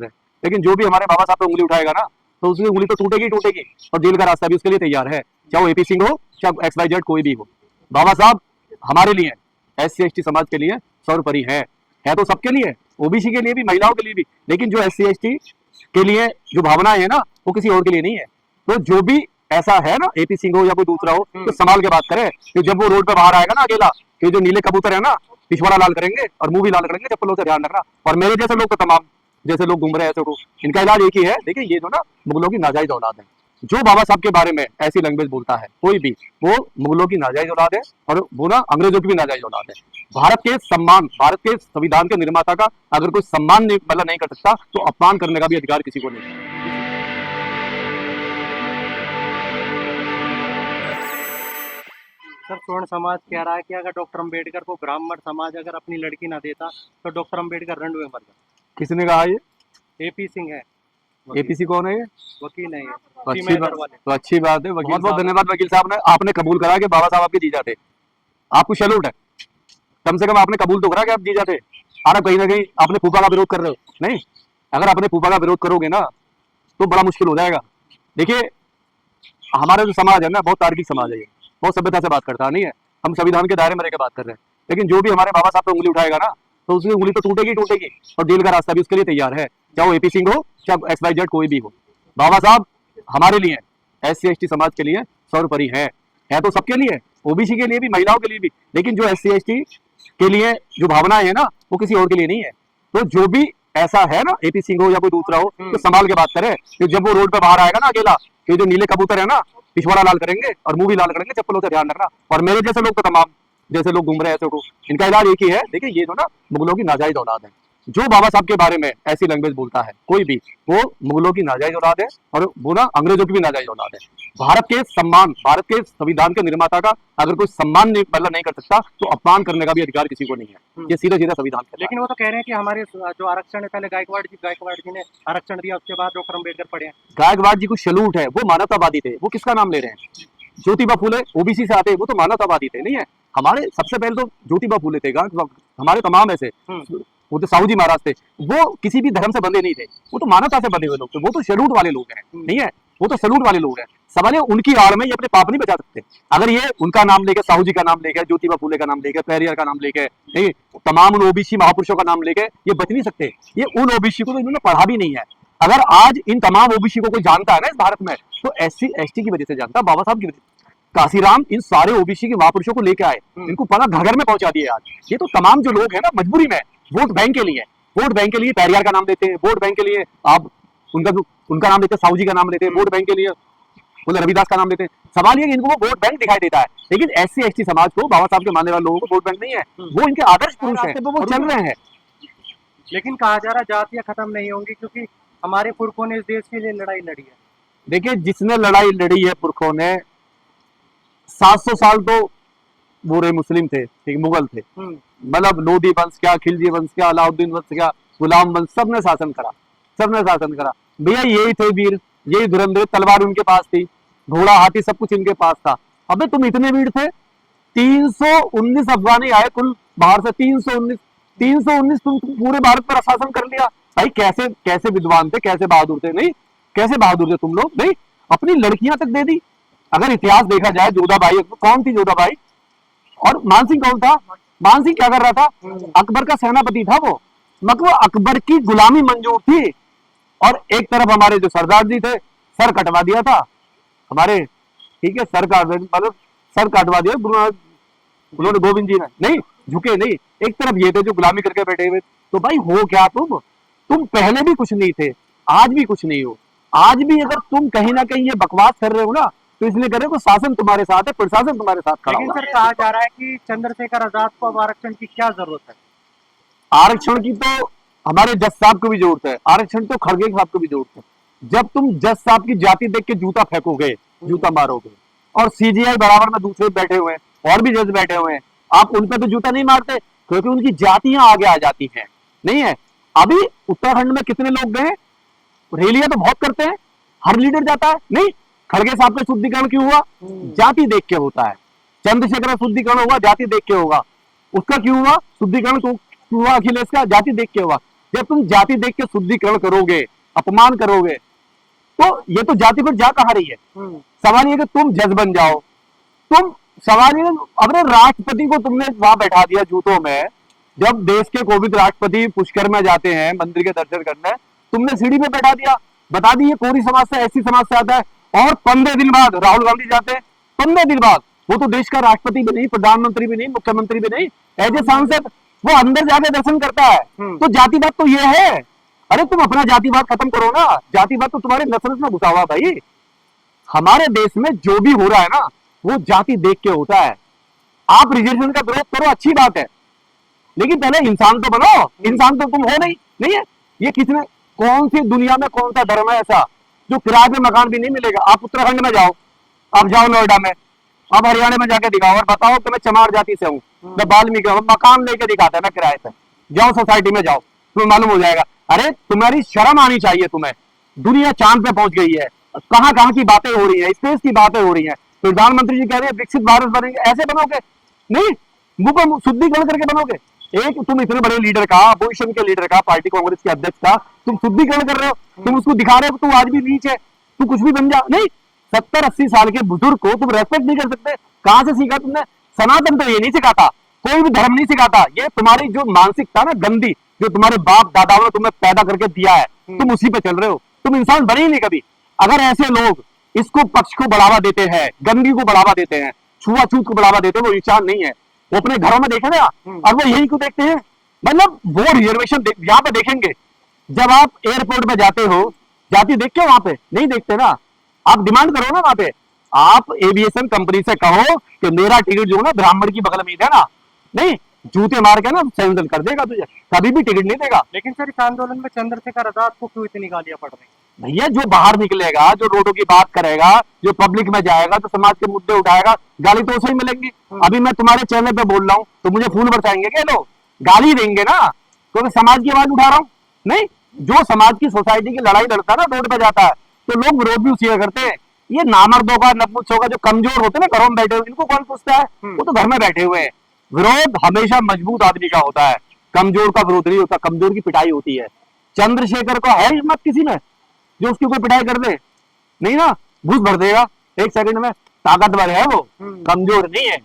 है। लेकिन जो भी हमारे बाबा साहब पे उंगली उठाएगा ना, तो उसकी उंगली तो टूटेगी ही टूटेगी, और जेल का रास्ता भी उसके लिए तैयार है, चाहे वो एपी सिंह हो, चाहे XYZ कोई भी हो। बाबा साहब हमारे लिए, SC ST समाज के लिए सर्वोपरि है तो सबके लिए, ओबीसी के लिए भी, महिलाओं के लिए भी। लेकिन जो SC ST के लिए जो भावनाएं है ना, वो किसी और के लिए नहीं है। तो जो भी ऐसा है ना, एपी सिंह हो या कोई दूसरा हो, तो संभाल के बात करे कि जब वो रोड पे बाहर आएगा ना अकेला, कि जो नीले कबूतर है ना, पिछवाड़ा लाल करेंगे और मुंह भी लाल करेंगे, चप्पलों से ध्यान रखना। और मेरे जैसे लोग तो तमाम जैसे लोग घूम रहे हैं ऐसे को, इनका इलाज एक ही है। देखिए ये जो ना मुगलों की नाजायज औलाद है, जो बाबा साहब के बारे में ऐसी लैंग्वेज बोलता है कोई भी, वो मुगलों की नाजायज औलाद है, और वो ना अंग्रेजों की भी नाजायज औलाद है। भारत के सम्मान, भारत के संविधान के निर्माता का अगर कोई सम्मान नहीं कर सकता, तो अपमान करने का भी अधिकार किसी को नहीं है। सर, स्वर्ण समाज कह रहा है कि अगर डॉक्टर अंबेडकर को ब्राह्मण समाज अगर अपनी लड़की ना देता तो डॉक्टर अंबेडकर रंड में मर जाता। किसने कहा ये? एपी सिंह है, एपीसी कौन है ये? वकील है ये, तो अच्छी फीमेल बात, घर वाले। तो अच्छी बात है। वकील बहुत धन्यवाद वकील साहब ने, आपने कबूल करा कि बाबा साहब आपके जीजा थे। आपको सैल्यूट है, कम से कम आपने कबूल तो करा कि आप जीजा थे। और कहीं ना कहीं आपने फूफा का विरोध कर रहे हो। नहीं, अगर आपने फूफा का विरोध करोगे ना, तो बड़ा मुश्किल हो जाएगा। देखिए हमारा जो समाज है ना, बहुत तार्किक समाज है, ये बहुत सभ्यता से बात करता है, नहीं है। हम संविधान के दायरे में रहकर बात कर रहे हैं। लेकिन जो भी हमारे बाबा साहब पे उंगली उठाएगा ना, तो उसकी उंगली तो टूटेगी ही टूटेगी, और जेल का रास्ता भी उसके लिए तैयार है, चाहे वो एपी सिंह हो, चाहे XYZ कोई भी हो। बाबा साहब हमारे लिए, SC ST समाज के लिए सर्वोपरि है तो सबके लिए, ओबीसी के लिए भी, महिलाओं के लिए भी। लेकिन जो SC ST के लिए जो भावनाएं है ना, वो किसी और के लिए नहीं है। तो जो भी ऐसा है ना, एपी सिंह हो या कोई दूसरा हो, तो संभाल के बात करे कि जब वो रोड पे बाहर आएगा ना अकेला, कि जो नीले कबूतर है ना, पिछवाड़ा लाल करेंगे और मुंह भी लाल करेंगे, चप्पलों से ध्यान रखना। और मेरे जैसे लोग तो तमाम जैसे लोग घूम रहे हैं ऐसे को, इनका इलाज एक ही है। देखिए ये जो ना मुगलों की नाजायज औलाद है, जो बाबा साहब के बारे में ऐसी लैंग्वेज बोलता है कोई भी, वो मुगलों की नाजायज औलाद है, और वो ना अंग्रेजों की भी नाजायज औलाद है। भारत के सम्मान, भारत के संविधान के निर्माता का अगर कोई सम्मान नहीं कर सकता, तो अपमान करने का भी अधिकार किसी को नहीं है। ये सीधा सीधा संविधान कहता है। लेकिन वो तो कह रहे हैं कि हमारे जो आरक्षण है, पहले गायकवाड़ जी ने आरक्षण दिया, उसके बाद डॉक्टर अंबेडकर पढ़े हैं। गायकवाड़ जी को सैल्यूट है, वो मानवतावादी थे। वो किसका नाम ले रहे हैं? ज्योतिबा फूले ओबीसी से आते, वो तो मानवतावादी थे, नहीं है। हमारे सबसे पहले तो ज्योतिबा फूले थे, हमारे तमाम ऐसे, वो तो साहू जी महाराज थे। वो किसी भी धर्म से बंधे नहीं थे, वो तो मानवता से बंधे हुए लोग थे। वो तो सैल्यूट वाले लोग हैं, नहीं है, वो तो सैल्यूट वाले लोग हैं। सवाल है उनकी आड़ में ये अपने पाप नहीं बचा सकते। अगर ये उनका नाम लेके, साहू जी का नाम लेके, ज्योतिबा फूले का नाम लेके, पेरियर का नाम लेके, नहीं, तमाम उन ओबीसी महापुरुषों का नाम लेके ये बच नहीं सकते। ये उन ओबीसी को तो इन्होंने पढ़ा भी नहीं है। अगर आज इन तमाम ओबीसी को कोई जानता है ना इस भारत में, तो SC ST की वजह से जानता, बाबा साहब की वजह से। काशीराम इन सारे ओबीसी के महापुरुषों को लेके आए, इनको पता घर घर में पहुंचा दिए। आज ये तो तमाम जो लोग हैं ना, मजबूरी में वोट बैंक के लिए, वोट बैंक के लिए पेरियार का नाम देते हैं, वोट बैंक के लिए आप उनका नाम लेते हैं, साहू जी का नाम लेते हैं, वोट बैंक के लिए बोले रविदास का नाम लेते हैं। सवाल ये कि इनको वो वोट बैंक दिखाई देता है, लेकिन SC ST समाज को, बाबा साहब के मानने वाले लोगों को वोट बैंक नहीं है। वो इनके आदर्श पुरुष हैं, वो चल रहे हैं। लेकिन कहा जा रहा जातियां खत्म नहीं होंगी, क्योंकि हमारे पुरखों ने इस देश के लिए लड़ाई लड़ी है। देखिए जिसने लड़ाई लड़ी है पुरखों ने, 700 साल तो पूरे मुस्लिम थे, ठीक, मुगल थे। मतलब लोधी वंश क्या, खिलजी वंश क्या, अलाउद्दीन वंश क्या, गुलाम वंश, सबने शासन करा, सबने शासन करा। भैया यही थे वीर, यही धुरंधर, तलवार उनके पास थी, घोड़ा हाथी सब कुछ इनके पास था। अबे तुम इतने वीर थे, 319 अफगानी आए कुल बाहर से, 319 तुम पूरे भारत पर शासन कर लिया। भाई कैसे कैसे विद्वान थे, कैसे बहादुर थे, नहीं कैसे बहादुर थे तुम लोग, नहीं अपनी लड़कियां तक दे दी। अगर इतिहास देखा जाए, जोधाबाई कौन थी? जोधाबाई। और मानसिंह कौन था? मानसिंह क्या कर रहा था? अकबर का सेनापति था वो, मतलब अकबर की गुलामी मंजूर थी। और एक तरफ हमारे जो सरदार जी थे, सर कटवा दिया था हमारे, ठीक है, सर काटवा दिया उन्होंने, गोविंद जी ने, नहीं झुके नहीं। एक तरफ ये थे जो गुलामी करके बैठे हुए। तो भाई हो क्या तुम पहले भी कुछ नहीं थे, आज भी कुछ नहीं हो। आज भी अगर तुम कहीं ना कहीं ये बकवास कर रहे हो ना, तो इसलिए कर रहे हो, शासन तुम्हारे साथ है, प्रशासन तुम्हारे साथ खड़ा लेकिन सर कहा जा रहा है कि चंद्रशेखर आजाद को अब आरक्षण की क्या जरूरत है? आरक्षण की तो हमारे जज साहब को भी जरूरत है, आरक्षण तो खड़गे साहब को भी जरूरत है। जब तुम जज साहब की जाति देख के जूता फेंकोगे, जूता मारोगे, और CGI बराबर में दूसरे बैठे हुए हैं और भी जज बैठे हुए हैं, आप उन पे तो जूता नहीं मारते, क्योंकि उनकी जातियां आगे आ जाती हैं, नहीं है। अभी उत्तराखंड में कितने लोग गए, रैलियां तो बहुत करते हैं, हर लीडर जाता है, नहीं खड़गे साहब का शुद्धिकरण क्यों हुआ? जाति देख के होता है। चंद्रशेखर का शुद्धिकरण हुआ, जाति देख के होगा। उसका क्यों हुआ शुद्धिकरण? हुआ अखिलेश का, जाति देख के हुआ। जब तुम जाति देख के शुद्धिकरण करोगे, अपमान करोगे, तो ये तो जाति पर जा कहा रही है। सवाल ये कि तुम जज बन जाओ। तुम सवाल ये, अपने राष्ट्रपति को तुमने वहां बैठा दिया जूतों में। जब देश के कोविद राष्ट्रपति पुष्कर में जाते हैं मंदिर के दर्शन करने, तुमने सीढ़ी में बैठा दिया, बता दी ये कोरी समाज से, ऐसी समाज से आता है। और 15 दिन बाद राहुल गांधी जाते हैं, 15 दिन बाद, वो तो देश का राष्ट्रपति भी नहीं, प्रधानमंत्री भी नहीं, मुख्यमंत्री भी नहीं, एज ए सांसद वो अंदर जाके दर्शन करता है। तो जातिवाद तो ये है। अरे तुम अपना जातिवाद खत्म करो ना, जातिवाद तो तुम्हारे नस्ल में घुसा हुआ भाई। हमारे देश में जो भी हो रहा है ना, वो जाति देख के होता है। आप रिजर्वेशन का विरोध करो, अच्छी बात है, लेकिन पहले इंसान तो बनो। इंसान तो तुम हो नहीं है। ये किसने, कौन सी दुनिया में कौन सा धर्म है ऐसा जो किराए पे मकान भी नहीं मिलेगा? आप उत्तराखंड में जाओ, आप जाओ नोएडा में, आप हरियाणा में जाके दिखाओ और बताओ कि मैं चमार जाति से हूँ, मैं वाल्मीकि हूँ, मकान लेके दिखाता है मैं किराए पे। जाओ सोसाइटी में जाओ, तुम्हें मालूम हो जाएगा। अरे तुम्हारी शर्म आनी चाहिए तुम्हें। दुनिया चांद पे पहुंच गई है, कहां कहां की बातें हो रही है, स्पेस की बातें हो रही है। प्रधानमंत्री जी कह रहे हैं विकसित भारत बनेंगे, ऐसे बनोगे नहीं, मुंह पर शुद्धिकरण करके बनोगे। एक तुम इतने बड़े लीडर का, अपोजिशन के लीडर का, पार्टी कांग्रेस के अध्यक्ष का तुम शुद्धिकरण कर रहे हो, तुम उसको दिखा रहे हो तू आज भी नीच है, तू कुछ भी बन जा। नहीं, 70-80 साल के बुजुर्ग को तुम रेस्पेक्ट नहीं कर सकते। कहां से सीखा तुमने? सनातन तो ये नहीं सिखाता, कोई भी धर्म नहीं सिखाता। ये तुम्हारी जो मानसिकता ना गंदी, जो तुम्हारे बाप दादाओं ने तुम्हें पैदा करके दिया है, तुम उसी पे चल रहे हो। तुम इंसान बने ही नहीं कभी। अगर ऐसे लोग इसको पक्ष को बढ़ावा देते हैं, गंदगी को बढ़ावा देते हैं, छुआछूत को बढ़ावा देते हैं, वो इंसान नहीं है। वो अपने घरों में देखे ना, और वो यही क्यों देखते हैं? मतलब वो रिजर्वेशन यहाँ पे देखेंगे। जब आप एयरपोर्ट में जाते हो, जाति देख के वहां पे नहीं देखते ना, आप डिमांड करो ना वहां पे। आप एविएशन कंपनी से कहो कि मेरा टिकट जो ना ब्राह्मण की बगल में है ना, नहीं जूते मार के ना सेंडल कर देगा तुझे, कभी भी टिकट नहीं देगा। लेकिन सर इस आंदोलन में चंद्रशेखर आजाद को क्यों इतनी गालियां पड़ रही? भैया जो बाहर निकलेगा, जो रोडों की बात करेगा, जो पब्लिक में जाएगा, तो समाज के मुद्दे उठाएगा, गाली तो उसे ही मिलेंगी। अभी मैं तुम्हारे चैनल पे बोल रहा हूँ तो मुझे फूल बरसाएंगे क्या लोग? गाली देंगे ना, क्योंकि समाज की आवाज उठा रहा हूँ। नहीं, जो समाज की सोसाइटी की लड़ाई लड़ता है ना, रोड पे जाता है, तो लोग विरोध भी उसी का करते हैं। ये नामर्दों का, नपुंसकों का, जो कमजोर होते हैं ना, घरों में बैठे हुए, इनको कौन पूछता है? वो तो घर में बैठे हुए हैं। विरोध हमेशा मजबूत आदमी का होता है, कमजोर का विरोध नहीं होता, कमजोर की पिटाई होती है। चंद्रशेखर को है हिम्मत किसी में जो उसकी कोई पिटाई कर दे? नहीं ना, घुस भर देगा एक सेकंड में। ताकतवर है वो, कमजोर नहीं है।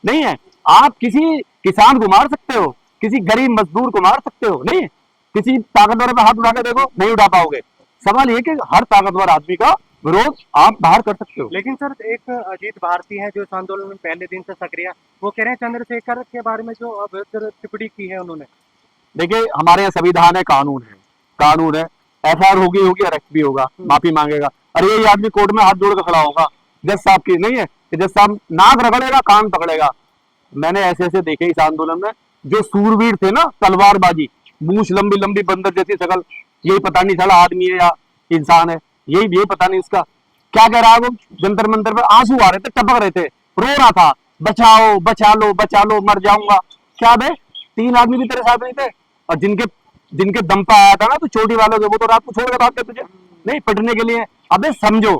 नहीं है। आप किसी किसान को मार सकते हो, किसी गरीब मजदूर को मार सकते हो, नहीं किसी ताकतवर पे हाथ उठा के देखो, नहीं उठा पाओगे। सवाल ये कि हर ताकतवर आदमी का विरोध आप बाहर कर सकते हो। लेकिन सर एक अजीत भारती है जो इस आंदोलन में पहले दिन से सक्रिय, वो कह रहे हैं चंद्रशेखर के बारे में जो अभद्र टिप्पणी की है उन्होंने। देखिए हमारे यहाँ संविधान है, कानून है, कानून है। एफआईआर होगी, अरेस्ट भी होगा, माफी मांगेगा। अरे ये आदमी कोर्ट में हाथ जोड़ कर खड़ा होगा जज साहब की, नहीं है कि जज साहब नाक रगड़ेगा, कान पकड़ेगा। मैंने ऐसे ऐसे देखे इस आंदोलन में, जो सूरवीर थे ना, तलवारबाजी, मूछ लंबी लंबी बंदर जैसी शकल, यही पता नहीं चला आदमी है या इंसान है, यही पता नहीं उसका क्या कह रहा है। वो जंतर मंतर पे आंसू आ रहे थे, टपक रहे थे, रो रहा था, बचाओ बचा लो बचा लो, मर जाऊंगा। क्या बे, 3 आदमी भी तेरे साथ नहीं थे? और जिनके दम पे आया था ना, तो चोटी वालों के, वो तो रात को छोड़ के भागते तुझे, नहीं पिटने के लिए। अबे समझो,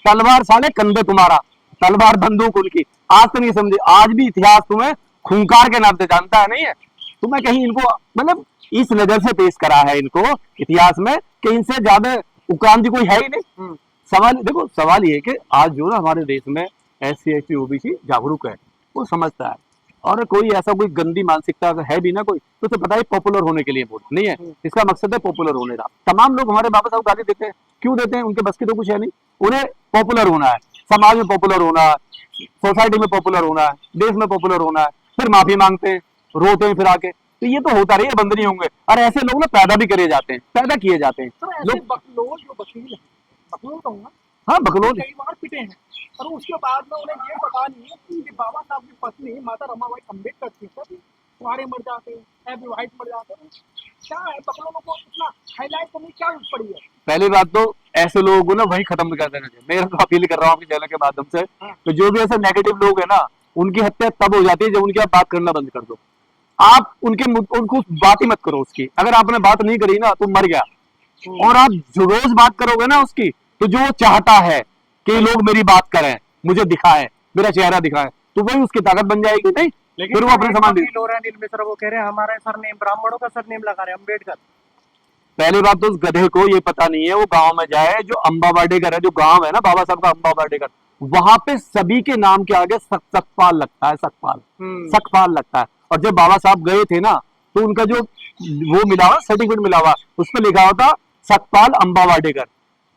तलवार साले कंधे तुम्हारा, तलवार बंदूक उनकी। आज तो नहीं समझे, आज भी इतिहास तुम्हें खूंखार के नाम से जानता है, नहीं है? तुम्हें कहीं इनको मतलब इस नजर से पेश करा है इनको इतिहास में कि इनसे ज्यादा उक्रांति कोई है ही नहीं। सवाल देखो, सवाल ये है कि आज जो ना हमारे देश में SC ST OBC जागरूक है, वो समझता है, और कोई ऐसा कोई गंदी मानसिकता है भी ना कोई, तो उसे पता है पॉपुलर होने के लिए वोट नहीं है, इसका मकसद है पॉपुलर होने का। तमाम लोग हमारे बाबा साहब गाली देते हैं, क्यों देते हैं? उनके बस की तो कुछ है नहीं, उन्हें पॉपुलर होना है, समाज में पॉपुलर होना है, सोसाइटी में पॉपुलर होना है, देश में पॉपुलर होना है, फिर माफी मांगते हैं, रोते हैं फिर आके। तो ये तो होता रही है, बंद नहीं होंगे। और ऐसे लोग ना पैदा भी करे जाते हैं, पैदा किए जाते हैं लोग। बकलोल जो वकील है, बकलोल कहूँगा, हाँ बकलोल कई बार पिटे हैं, और उसके बाद में उन्हें ये पता नहीं है कि बाबा साहब की पत्नी माता रमाबाई अम्बेडकर थी, तभी कुंवारे मर जाते हैं, विवाहित मर जाते हैं। क्या है, बकलोलों को इतना हाईलाइट करने की क्या जरूरत पड़ी है? पहली बात तो ऐसे लोगों को ना वही खत्म कर देना चाहिए। मैं तो अपील कर रहा हूँ आपके चैनल के माध्यम से, तो जो भी ऐसे नेगेटिव लोग है ना, उनकी हत्या तब हो जाती है जब उनकी आप बात करना बंद कर दो। आप उनको बात ही मत करो उसकी। अगर आपने बात नहीं करी ना तो मर गया, और आप जो रोज बात करोगे ना उसकी, तो जो चाहता है कि लोग मेरी बात करें, मुझे दिखाएं, मेरा चेहरा दिखाएं, तो वही उसकी ताकत बन जाएगी। नहीं, लेकिन फिर वो अपने समान नील मिश्रा वो कह रहे हैं हमारे सरनेम ब्राह्मणों का सरनेम लगा रहे हैं अम्बेडकर। पहली बात तो उस गधे को ये पता नहीं है, वो गांव में जाए, जो अंबा वाडेकर है, जो गांव है ना बाबा साहब का अंबा वाडेकर, वहां पे सभी के नाम के आगे सकपाल लगता है, सकपाल सकपाल लगता है। और जब बाबा साहब गए थे ना, तो उनका जो वो मिला हुआ सर्टिफिकेट मिला हुआ, उस पर लिखा हुआ था सकपाल अंबा वाडेकर।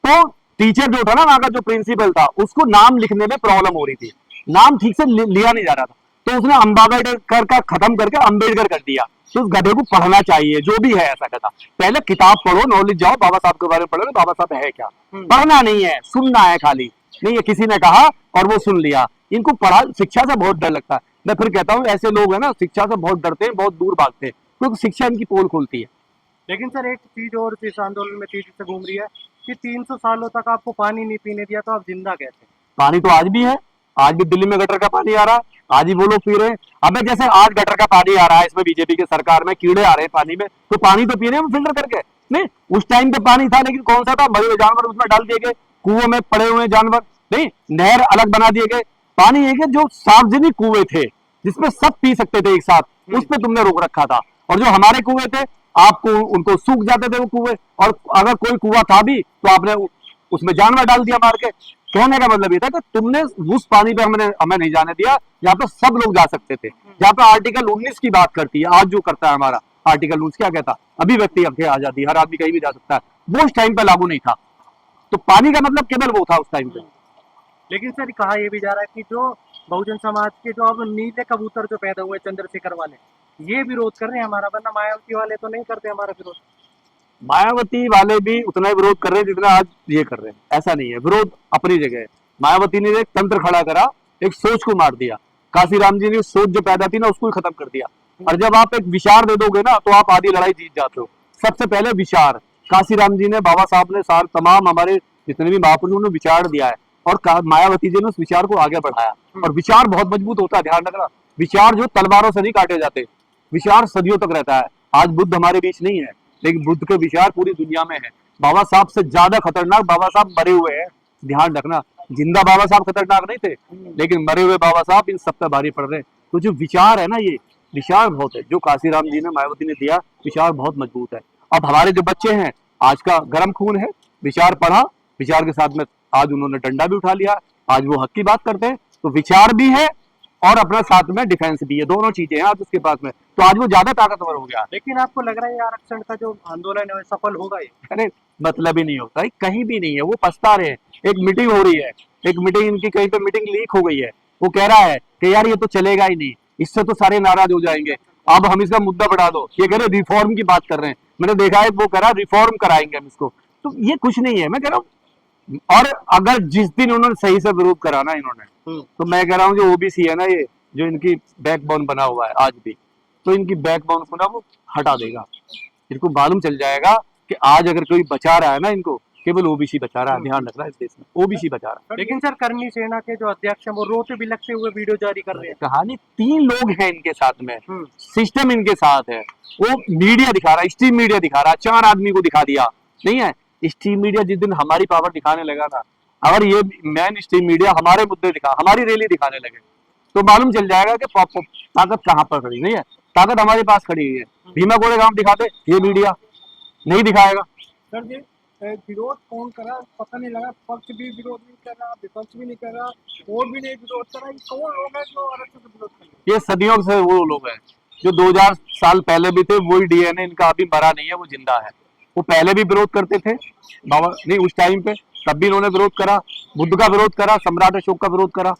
तो टीचर जो था ना वहां का, जो प्रिंसिपल था, उसको नाम लिखने में प्रॉब्लम हो रही थी, नाम ठीक से लिया नहीं जा रहा था, तो उसने अंबावेडकर का खत्म करके अंबेडकर कर दिया। तो उस गधे को पढ़ना चाहिए, जो भी है ऐसा गधा। पहले किताब पढ़ो, नॉलेज जाओ, बाबा साहब के बारे में पढ़ो, बाबा साहब है क्या। पढ़ना नहीं है, सुनना है खाली। नहीं, ये किसी ने कहा और वो सुन लिया। इनको पढ़ा, शिक्षा से बहुत डर लगता है। मैं फिर कहता हूँ, ऐसे लोग हैं ना, शिक्षा से बहुत डरते हैं, बहुत दूर भागते हैं, क्योंकि शिक्षा इनकी पोल खोलती है। लेकिन सर एक चीज और इस आंदोलन में तेजी से घूम रही है कि 300 सालों तक आपको पानी नहीं पीने दिया, तो आप जिंदा कैसे? पानी तो आज भी है, आज भी दिल्ली में गटर का पानी आ रहा है, आज ही वो लोग पी रहे हैं। अबे जैसे आज गटर का पानी आ रहा है, इसमें बीजेपी की सरकार में कीड़े आ रहे हैं पानी में, तो पानी तो पी रहे हैं फिल्टर करके। नहीं, उस टाइम पे पानी था, लेकिन कौन सा था, मरे हुए जानवर उसमें डाल दिए गए, कुओं में पड़े हुए जानवर, नहीं, नहर अलग बना दिए गए। पानी एक है जो सार्वजनिक कुएं थे, जिसमें सब पी सकते थे एक साथ, उस पर तुमने रोक रखा था। और जो हमारे कुएं थे, आपको उनको सूख जाते थे वो कुएं, और अगर कोई कुआं था भी तो आपने उसमें जानवर डाल दिया मार के। कहने का मतलब ये था कि तुमने उस पानी पे हमें नहीं जाने दिया जहाँ पे सब लोग जा सकते थे, जहाँ पे आर्टिकल 19 की बात करती है। आज जो करता है हमारा आर्टिकल 19 क्या कहता, अभिव्यक्ति की आजादी, हर आदमी कहीं भी जा सकता है, वो उस टाइम पे लागू नहीं था। तो पानी का मतलब केवल वो था उस टाइम पे। लेकिन सर कहा यह भी जा रहा है कि जो बहुजन समाज के जो अब नीले कबूतर जो पैदा हुए चंद्रशेखर वाले, ये विरोध कर रहे हैं हमारा, वरना मायावती वाले तो नहीं करते हमारा विरोध। मायावती वाले भी उतना ही विरोध कर रहे हैं जितना आज ये कर रहे हैं, ऐसा नहीं है, विरोध अपनी जगह है। मायावती ने एक तंत्र खड़ा करा, एक सोच को मार दिया। काशीराम जी ने सोच जो पैदा थी ना, उसको ही खत्म कर दिया। और जब आप एक विचार दे दोगे ना, तो आप आधी लड़ाई जीत जाते हो। सबसे पहले विचार, काशीराम जी ने, बाबा साहब ने, सारे तमाम हमारे जितने भी महापुरुषों ने विचार दिया है, और मायावती जी ने उस विचार को आगे बढ़ाया। और विचार बहुत मजबूत होता है, ध्यान रखना। विचार जो तलवारों से नहीं काटे जाते, विचार सदियों तक रहता है। आज बुद्ध हमारे बीच नहीं है, लेकिन बुद्ध के विचार पूरी दुनिया में है। बाबा साहब से ज्यादा खतरनाक बाबा साहब मरे हुए हैं, ध्यान रखना। जिंदा बाबा साहब खतरनाक नहीं थे, लेकिन मरे हुए बाबा साहब इन सब पे भारी पड़ रहे हैं। तो जो विचार है ना, ये विचार बहुत है, जो काशीराम जी ने, मायावती ने दिया, विचार बहुत मजबूत है। अब हमारे जो बच्चे हैं, आज का गर्म खून है, विचार पढ़ा, विचार के साथ में आज उन्होंने डंडा भी उठा लिया, आज वो हक की बात करते हैं। तो विचार भी है और अपना साथ में डिफेंस भी है, दोनों चीजें हैं आज उसके पास में, तो आज वो ज्यादा ताकतवर हो गया। लेकिन आपको लग रहा है ये आरक्षण का जो आंदोलन है सफल होगा? ये अरे मतलब ही नहीं होता है, कहीं भी नहीं है, वो पछता रहे हैं। एक मीटिंग हो रही है, एक मीटिंग इनकी कहीं पे मीटिंग लीक हो गई है, वो कह रहा है कि यार ये तो चलेगा ही नहीं, इससे तो सारे नाराज हो जाएंगे, अब हम इसका मुद्दा बढ़ा दो। ये कह रहे रिफॉर्म की बात कर रहे हैं, मैंने देखा है वो कह रहा रिफॉर्म कराएंगे हम इसको। तो ये कुछ नहीं है, मैं कह रहा हूँ। और अगर जिस दिन उन्होंने सही से विरोध करा ना इन्होंने, तो मैं कह रहा हूँ जो ओबीसी है ना, ये जो इनकी बैकबोन बना हुआ है आज भी, तो इनकी बैकबोन को ना वो हटा देगा। इनको मालूम चल जाएगा कि आज अगर कोई बचा रहा है ना, इनको केवल ओबीसी बचा रहा है। ध्यान रखना, इस देश में ओबीसी बचा रहा है। लेकिन सर करनी सेना के जो अध्यक्ष हैं वो रोते बिलखते हुए वीडियो जारी कर रहे हैं। कहानी 3 लोग हैं इनके साथ में, सिस्टम इनके साथ है। वो मीडिया दिखा रहा है, स्ट्रीम मीडिया दिखा रहा है, 4 आदमी को दिखा दिया, नहीं है। स्ट्रीम मीडिया जिस दिन हमारी पावर दिखाने लगा ना, अगर ये मैन स्ट्रीम मीडिया हमारे मुद्दे दिखा, हमारी रैली दिखाने लगे, तो मालूम चल जाएगा कि ताकत कहाँ पर खड़ी। नहीं है, ताकत हमारे पास खड़ी हुई है। भीमा कोरेगांव दिखाते, ये मीडिया नहीं दिखाएगा। सर जी, विरोध कौन कर रहा है पता नहीं लगा, पक्ष भी विरोध नहीं कर रहा, विपक्ष भी नहीं कर रहा, और भी नहीं विरोध कर रहा। ये कौन लोग हैं जो आरक्षण का विरोध कर रहे हैं? ये सदियों से वो लोग हैं जो 2000 साल पहले भी थे, वही डीएनए इनका अभी मरा नहीं है, वो जिंदा है। वो पहले भी विरोध करते थे बाबा, नहीं उस टाइम पे, तब भी इन्होंने विरोध करा, बुद्ध का विरोध करा, सम्राट अशोक का विरोध करा।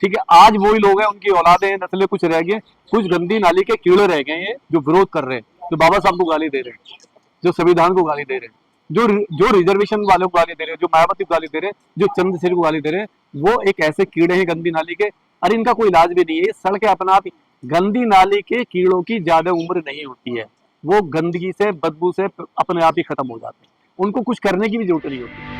ठीक है, आज वही लोग हैं, उनकी औलादें, नस्लें कुछ रह गए, कुछ गंदी नाली के कीड़े रह गए हैं जो विरोध कर रहे हैं, जो बाबा साहब को गाली दे रहे हैं, जो संविधान को गाली दे रहे हैं, जो रिजर्वेशन वालों को गाली दे रहे हैं, जो मायावती को गाली दे रहे हैं, जो चंद्रशेखर को गाली दे रहे हैं, वो एक ऐसे कीड़े हैं गंदी नाली के। अरे इनका कोई इलाज भी नहीं है, ये सड़ के अपना आप। गंदी नाली के कीड़ों की ज्यादा उम्र नहीं होती है, वो गंदगी से, बदबू से अपने आप ही खत्म हो जाते हैं, उनको कुछ करने की भी जरूरत नहीं होती।